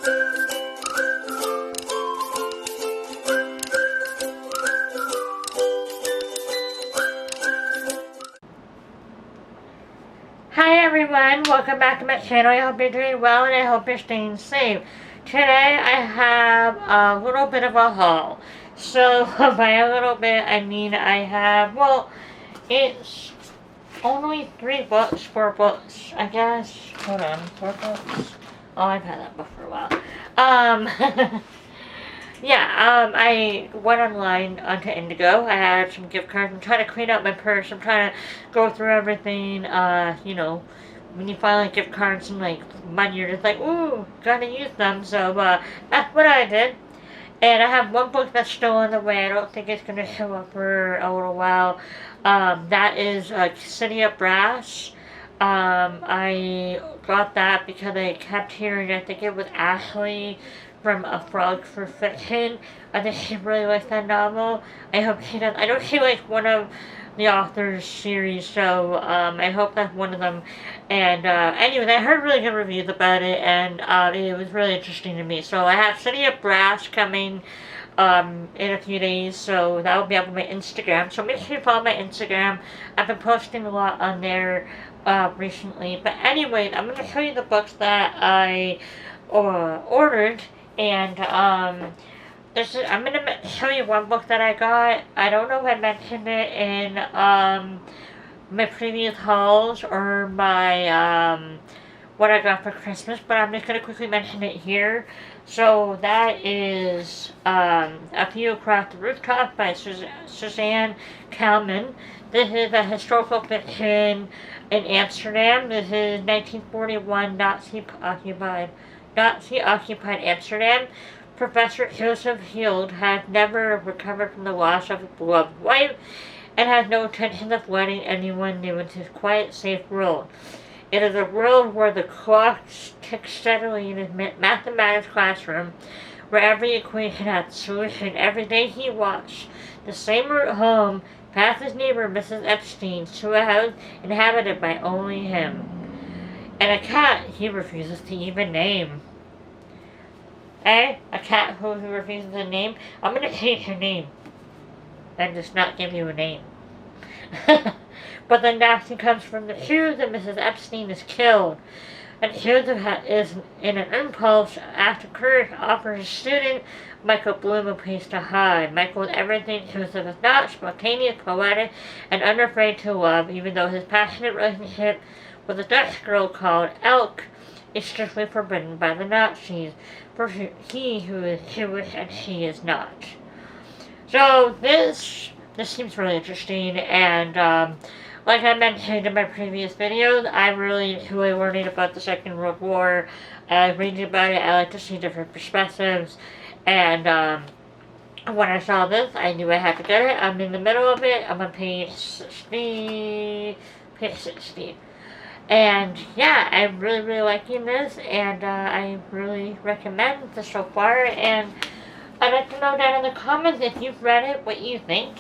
Hi everyone, welcome back to my channel. I hope you're doing well and I hope you're staying safe. Today I have a little bit of a haul. So by a little bit I mean I have, well, it's only 3 books, 4 books, I guess. Hold on, 4 books? Oh, I've had that book for a while. I went online onto Indigo. I had some gift cards. I'm trying to clean out my purse. I'm trying to go through everything. You know, when you find like gift cards and like money, you're just like, ooh, gotta use them. So that's what I did. And I have one book that's still on the way. I don't think it's gonna show up for a little while. That is City of Brass. I got that because I kept hearing, I think it was Ashley from A Frog for Fiction. I think she really likes that novel. I hope she does. I know she likes one of the author's series, so I hope that's one of them. And anyways, I heard really good reviews about it, and it was really interesting to me. So I have City of Brass coming in a few days, so that will be up on my Instagram. So make sure you follow my Instagram. I've been posting a lot on there recently. But anyway, I'm going to show you the books that I ordered. And I'm going to show you one book that I got. I don't know if I mentioned it in my previous hauls or my what I got for Christmas, but I'm just going to quickly mention it here. So that is A View Across the Rooftop by Suzanne Kalman. This is a historical fiction in Amsterdam. This is 1941 Nazi-occupied Amsterdam. Professor Joseph Hield has never recovered from the loss of his beloved wife and has no intention of letting anyone new into his quiet, safe world. It is a world where the clocks tick steadily in his mathematics classroom, where every equation has a solution. Every day he walks the same route home, past his neighbor Mrs. Epstein, to a house inhabited by only him, and a cat he refuses to even name. A cat who he refuses to name? I'm going to change your name and just not give you a name. But the nasty comes from the shoes and Mrs. Epstein is killed. And Joseph is in an impulse after courage offers his student Michael Bloom a place to hide. Michael is everything Joseph is not, spontaneous, poetic, and unafraid to love, even though his passionate relationship with a Dutch girl called Elk is strictly forbidden by the Nazis, for he who is Jewish and she is not. So this seems really interesting, and like I mentioned in my previous videos, I really enjoy learning about the Second World War. Reading about it, I like to see different perspectives, and when I saw this, I knew I had to get it. I'm in the middle of it. I'm on page 60. And yeah, I'm really, really liking this, and I really recommend this so far, and I'd like to know down in the comments if you've read it, what you think.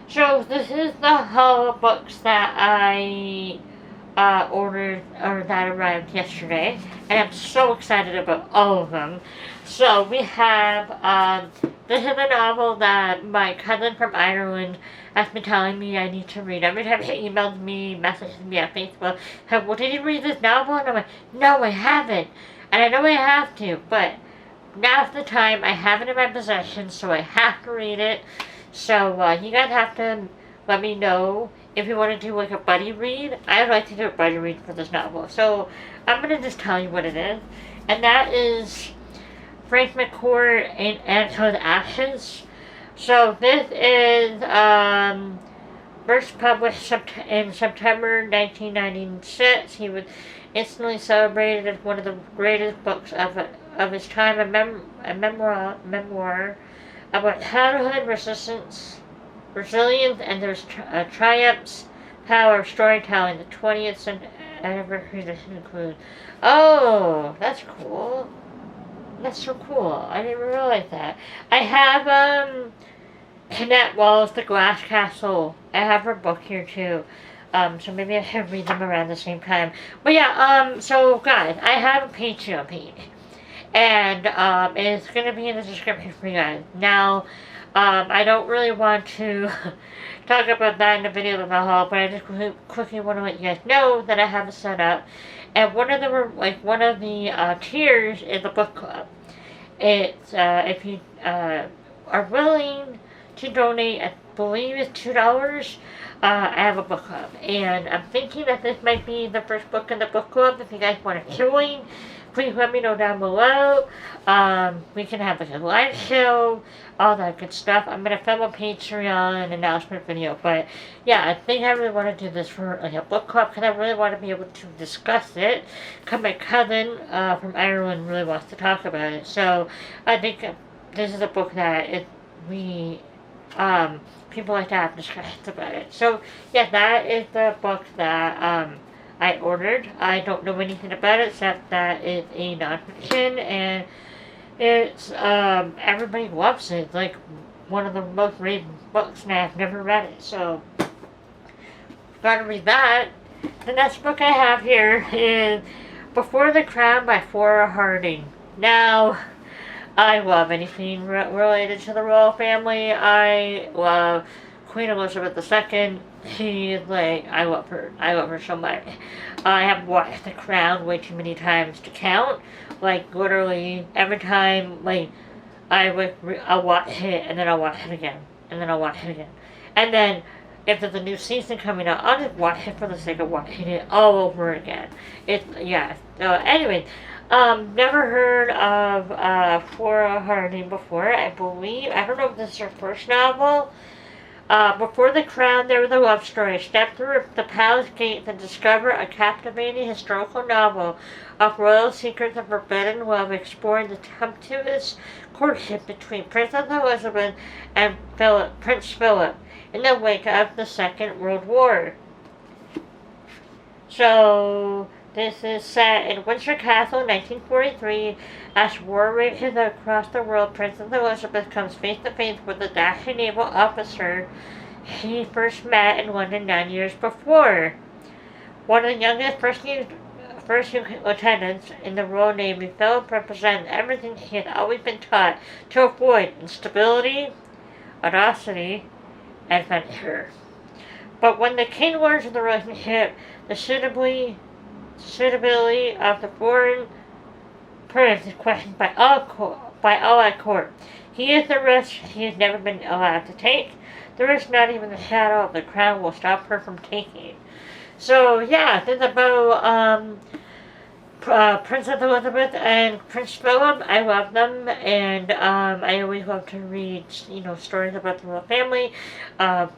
So this is the haul of books that I ordered, or that arrived yesterday, and I'm so excited about all of them. So we have, this is a novel that my cousin from Ireland has been telling me I need to read. Every time she emails me, messages me on Facebook, well, did you read this novel? And I'm like, no, I haven't. And I know I have to, but now's the time. I have it in my possession, so I have to read it. So you guys have to let me know if you want to do like a buddy read. I'd like to do a buddy read for this novel. So I'm going to just tell you what it is. And that is Frank McCourt and Antoine Actions. So this is first published in September 1996. He was instantly celebrated as one of the greatest books of his time. A memoir about childhood resilience, and there's triumphs, power of storytelling. The 20th anniversary edition includes. Oh, that's cool. That's so cool. I didn't realize that. I have Jeanette Walls' The Glass Castle. I have her book here too. So maybe I should read them around the same time. But yeah, so guys, I have a Patreon page. and it's going to be in the description for you guys. Now, I don't really want to talk about that in the video of the haul, but I just quickly want to let you guys know that I have it set up. And one of the tiers is a book club. It's if you are willing to donate, I believe it's $2. I have a book club, and I'm thinking that this might be the first book in the book club. If you guys want to join, please let me know down below. We can have like a live show, all that good stuff. I'm gonna film a Patreon announcement video, but yeah, I think I really want to do this for like a book club because I really want to be able to discuss it. Because my cousin from Ireland really wants to talk about it, so I think this is a book that people like to have discussions about it. So yeah, that is the book that I ordered. I don't know anything about it except that it's a nonfiction, and it's everybody loves it. It's like one of the most read books, and I've never read it, so gotta read that. The next book I have here is Before the Crown by Flora Harding. Now, I love anything related to the royal family. I love Queen Elizabeth II. She's like, I love her. I love her so much. I have watched The Crown way too many times to count. Like, literally, every time, like, I'll watch it, and then I'll watch it again. And then I'll watch it again. And then, if there's a new season coming out, I'll just watch it for the sake of watching it all over again. Yeah. Anyway, never heard of Flora Harding before, I believe. I don't know if this is her first novel. Before the Crown, there was a love story. Step through the palace gates and discover a captivating historical novel of royal secrets and forbidden love, exploring the tempestuous courtship between Princess Elizabeth and Prince Philip in the wake of the Second World War. So, this is set in Windsor Castle in 1943. As war rages across the world, Princess Elizabeth comes face to face with a dashing naval officer she first met in London 9 years before. One of the youngest first lieutenants in the Royal Navy, Philip represents everything he had always been taught to avoid: instability, audacity, and adventure. But when the king learns of the relationship, the suitability of the foreign prince is questioned by all at court. He is the risk he has never been allowed to take. The risk not even the shadow of the crown will stop her from taking. So yeah, this is about Princess Elizabeth and Prince Philip. I love them, and I always love to read stories about the royal family. Not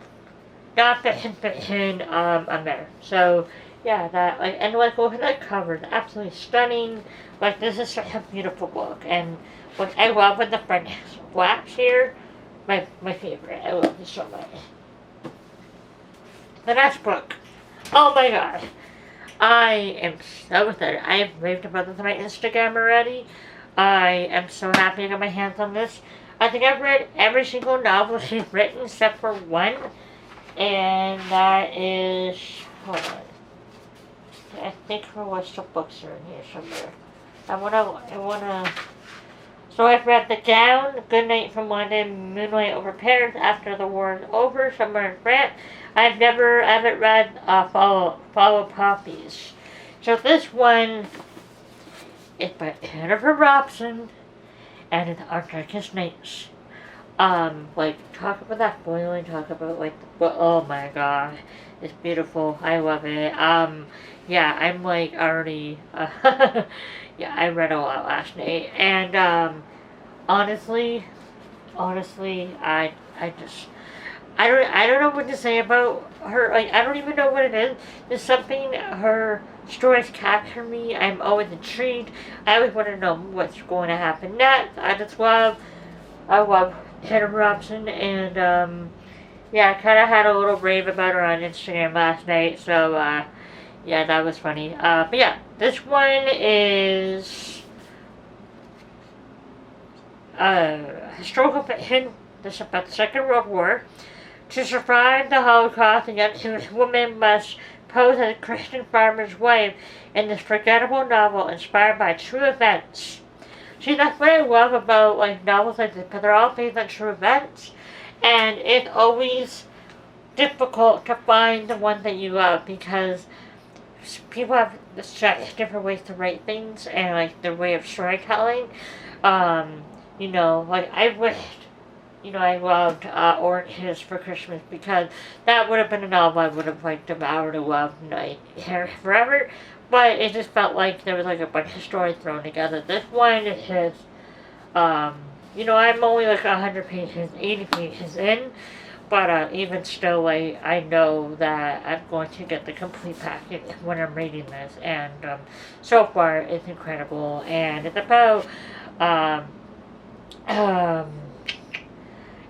fiction, on there. So yeah, look at that cover, it's absolutely stunning. Like, this is such a beautiful book, and what I love when the front flaps here, my favorite. I love this so much. The next book, oh my god, I am so excited. I have raved about this on my Instagram already. I am so happy to get my hands on this. I think I've read every single novel she's written except for one, and that is, hold on, I think her list of books are in here somewhere. So I've read The Gown, Good Night from London, Moonlight Over Paris, After the War is Over, Somewhere in France. I haven't read Follow Poppies. So this one is by Jennifer Robson, and it's Our Darkest Nights. Talk about that boiling, talk about, oh my god, it's beautiful, I love it. Yeah, I'm, already, yeah, I read a lot last night, and, honestly, I don't know what to say about her. I don't even know what it is. There's something, her stories capture me. I'm always intrigued. I always want to know what's going to happen next. I love Jennifer Robson, and, yeah, I kind of had a little rave about her on Instagram last night, so, yeah, that was funny. But yeah, this one is historical fiction. This is about the Second World War. To survive the Holocaust, a young Jewish woman must pose as a Christian farmer's wife in this forgettable novel inspired by true events. See, that's what I love about, like, novels like this, because they're all based on true events, and it's always difficult to find the one that you love, because people have such different ways to write things, and, like, their way of storytelling. You know, like, I wished, you know, I loved Oranges for Christmas, because that would have been a novel I would have, like, devoured and loved, and I carried forever. But it just felt like there was, like, a bunch of stories thrown together. This one is just, you know, I'm only, like, 100 pages, 80 pages in. But even still, I know that I'm going to get the complete package when I'm reading this. And so far, it's incredible. And it's about,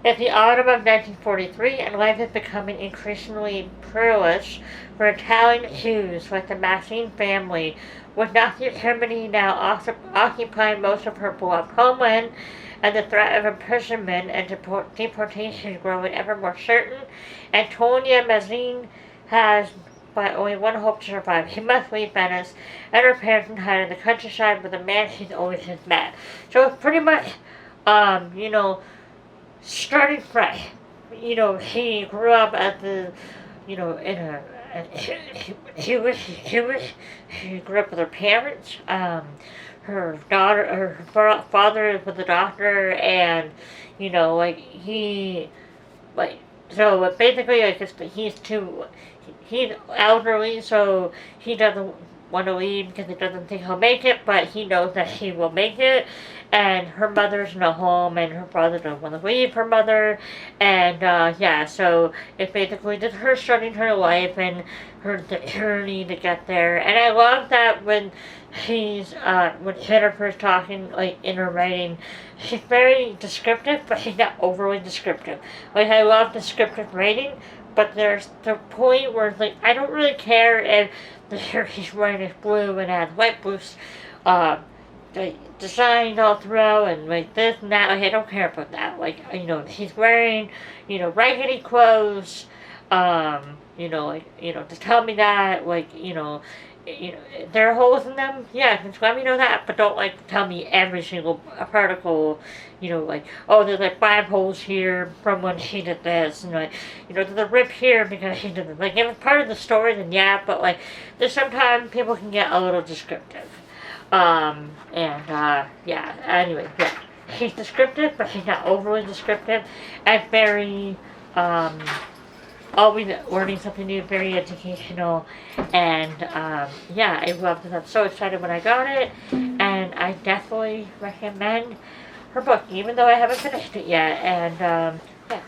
it's the autumn of 1943, and life is becoming increasingly perilous for Italian Jews, like the Massine family, with Nazi Germany now also occupying most of her beloved homeland, and the threat of imprisonment and deportation growing ever more certain. Antonia Mazzine has but only one hope to survive. She must leave Venice and her parents and hide in the countryside with a man she's always has met. So it's pretty much, you know, starting fresh. You know, he grew up at the, you know, in a, he grew up with her parents. Her daughter, her father was a doctor, and, you know, like, so basically, like, he's elderly, so he doesn't want to leave because he doesn't think he'll make it, but he knows that he will make it. And her mother's in a home, and her father doesn't want to leave her mother. And, yeah, so it's basically just her starting her life and her journey to get there. And I love that when when Jennifer's talking, like, in her writing, she's very descriptive, but she's not overly descriptive. Like, I love descriptive writing, but there's the point where it's like, I don't really care if the shirt he's wearing is blue and has white boots, designed all throughout, and like this and that. Like, I don't care about that. Like, you know, he's wearing, you know, raggedy clothes. You know, like, you know, just tell me that. Like, you know, there are holes in them. Yeah, just let me know that. But don't, like, tell me every single particle. You know, like, oh, there's like 5 holes here from when she did this, and like, you know, there's a rip here because she did this. Like, if it's part of the story, then yeah. But like, there's sometimes people can get a little descriptive. Yeah, anyway, yeah. She's descriptive, but she's not overly descriptive, and very, always learning something new, very educational, and, yeah, I loved it. I'm so excited when I got it, and I definitely recommend her book, even though I haven't finished it yet, and, yeah,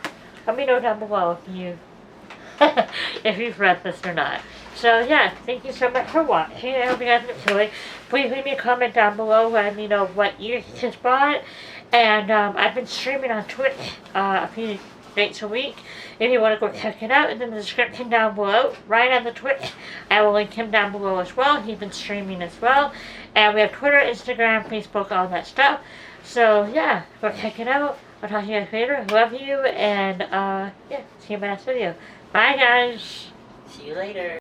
let me know down below if you've read this or not. So, yeah, thank you so much for watching. I hope you guys enjoyed. Please leave me a comment down below letting me know what you just bought. And I've been streaming on Twitch a few nights a week. If you want to go check it out, it's in the description down below. Right on the Twitch, I will link him down below as well. He's been streaming as well. And we have Twitter, Instagram, Facebook, all that stuff. So, yeah, go check it out. I'll talk to you guys later. Love you. And, yeah, see you in my next video. Bye, guys. See you later.